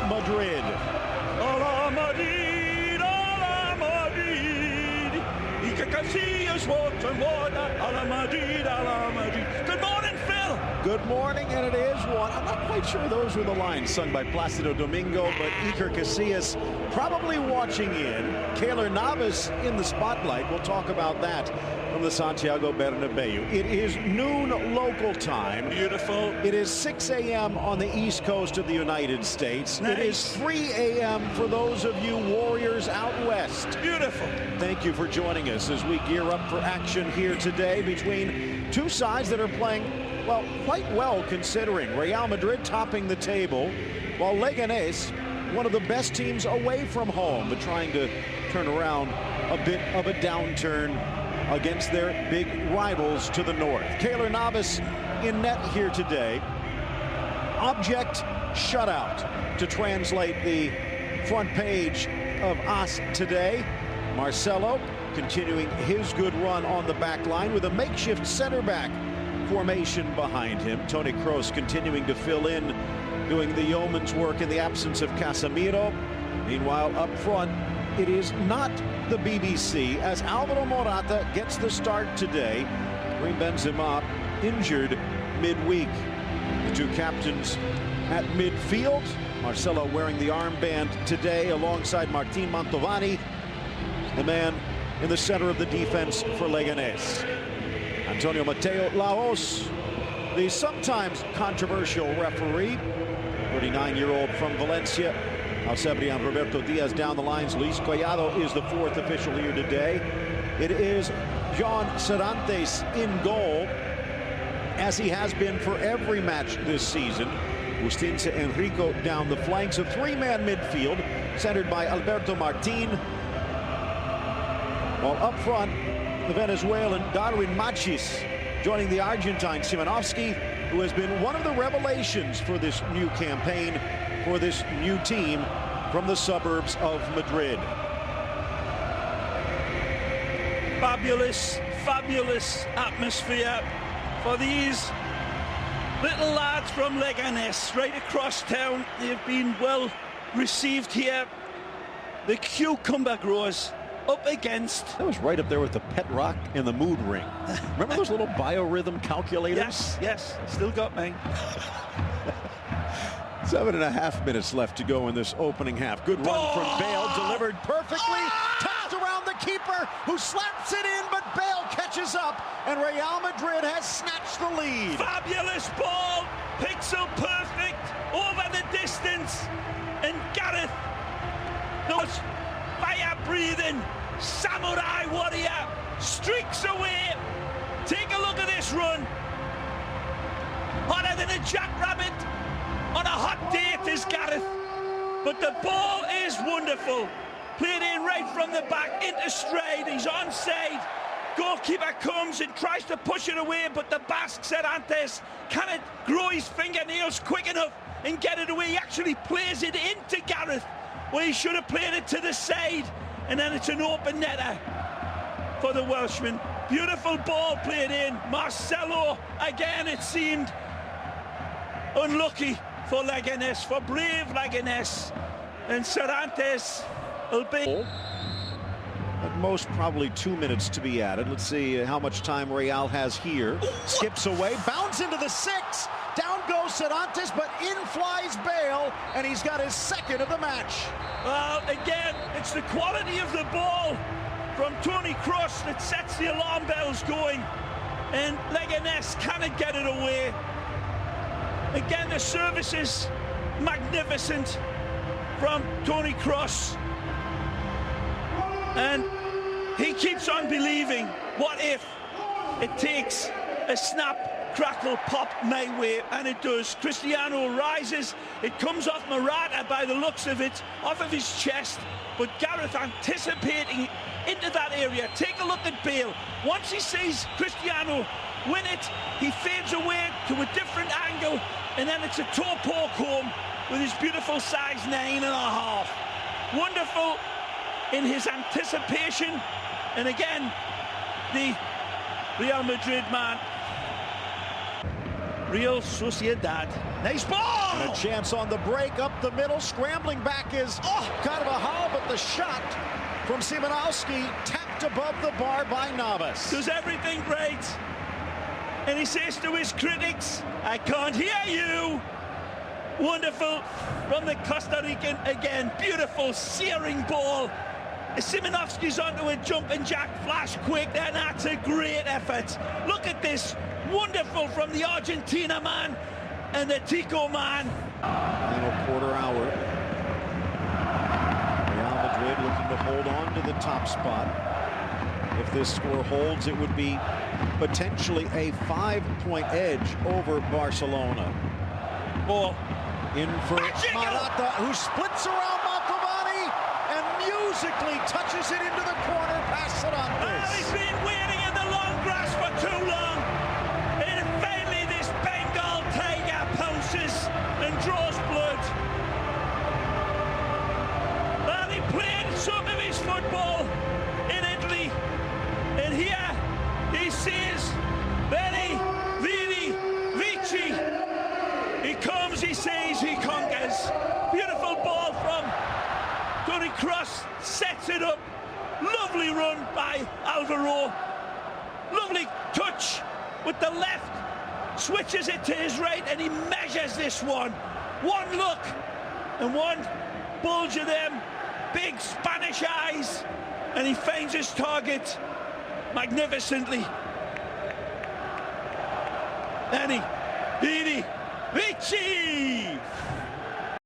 Madrid. Ala Madrid, Ala Madrid. Iker Casillas walks on water. Ala Madrid, Ala Madrid. Good morning, Phil. Good morning, and it is one. I'm not quite sure those were the lines sung by Placido Domingo, but Iker Casillas probably watching in. Keylor Navas in the spotlight. We'll talk about that from the Santiago Bernabeu. It is noon local time. Beautiful. It is 6 a.m. on the east coast of the United States. Nice. It is 3 a.m. for those of you Warriors out west. Beautiful. Thank you for joining us as we gear up for action here today between two sides that are playing, well, quite well considering. Real Madrid topping the table, while Leganes, one of the best teams away from home, but trying to turn around a bit of a downturn against their big rivals to the north. Keylor Navas in net here today. Object shutout to translate the front page of AS today. Marcelo continuing his good run on the back line with a makeshift center back formation behind him. Toni Kroos continuing to fill in, doing the yeoman's work in the absence of Casemiro. Meanwhile, up front, it is not the BBC as Alvaro Morata gets the start today. Karim Benzema injured midweek. The two captains at midfield. Marcelo wearing the armband today alongside Martin Mantovani, the man in the center of the defense for Leganes. Antonio Mateo Laos, the sometimes controversial referee, 39-year-old from Valencia. Alcebrian Roberto Diaz down the lines. Luis Collado is the fourth official here today. It is John Cervantes in goal, as he has been for every match this season. Justince Enrico down the flanks. A three-man midfield centered by Alberto Martin. While up front, the Venezuelan Darwin Machis joining the Argentine Simonovsky, who has been one of the revelations for this new campaign, for this new team from the suburbs of Madrid. Fabulous, fabulous atmosphere for these little lads from Leganes right across town. They've been well received here. The cucumber growers up against. That was right up there with the pet rock and the mood ring. Remember those little biorhythm calculators? Yes, yes, still got me. 7.5 minutes left to go in this opening half. Good run from Bale, delivered perfectly. Touched around the keeper, who slaps it in, but Bale catches up, and Real Madrid has snatched the lead. Fabulous ball, pixel perfect, over the distance, and Gareth, those fire-breathing samurai warrior, streaks away. Take a look at this run. Hotter than a jackrabbit on a hot day, it is Gareth. But the ball is wonderful. Played in right from the back, into stride. He's onside. Goalkeeper comes and tries to push it away, but the Basque Cervantes cannot grow his fingernails quick enough and get it away. He actually plays it into Gareth, where he should have played it to the side, and then it's an open netter for the Welshman. Beautiful ball played in. Marcelo, again, it seemed unlucky for Leganes, for brave Leganes, and Cervantes will be. At most, probably 2 minutes to be added. Let's see how much time Real has here. Skips away, bounce into the 6. Down goes Cervantes, but in flies Bale, and he's got his second of the match. Well, again, it's the quality of the ball from Toni Kroos that sets the alarm bells going, and Leganes cannot get it away. Again, the service is magnificent from Toni Kroos, and he keeps on believing. What if it takes a snap, crackle, pop my way? And it does. Cristiano rises. It comes off Morata by the looks of it, off of his chest, but Gareth anticipating into that area. Take a look at Bale. Once he sees Cristiano win it, he fades away to a different angle, and then it's a toe poke home with his beautiful size 9.5. Wonderful in his anticipation, and again, the Real Madrid man. Real Sociedad. Nice ball! And a chance on the break up the middle. Scrambling back is kind of a haul, but the shot from Simonowski tapped above the bar by Navas. Does everything great. And he says to his critics, I can't hear you. Wonderful from the Costa Rican again. Beautiful, searing ball. Simonowski's onto a jumping jack, flash quick, and that's a great effort. Look at this. Wonderful from the Argentina man and the Tico man. Final quarter hour. Real Madrid looking to hold on to the top spot. If this score holds, it would be potentially a 5-point edge over Barcelona. Ball in for Morata, who splits around Macovani and musically touches it into the corner past Santos. He's been waiting in the long grass for too long. And finally this Bengal tiger pounces and draws blood. Well, he played some of his football in Italy. And here he sees Veni, Vidi, Vici. He comes, he sees, he conquers. Beautiful ball from Tony Kroos, sets it up. Lovely run by Alvaro. Lovely touch with the left. Switches it to his right and he measures this one. One look and one bulge of them. Big Spanish eyes. And he finds his target magnificently. Veni, Vidi, Vici!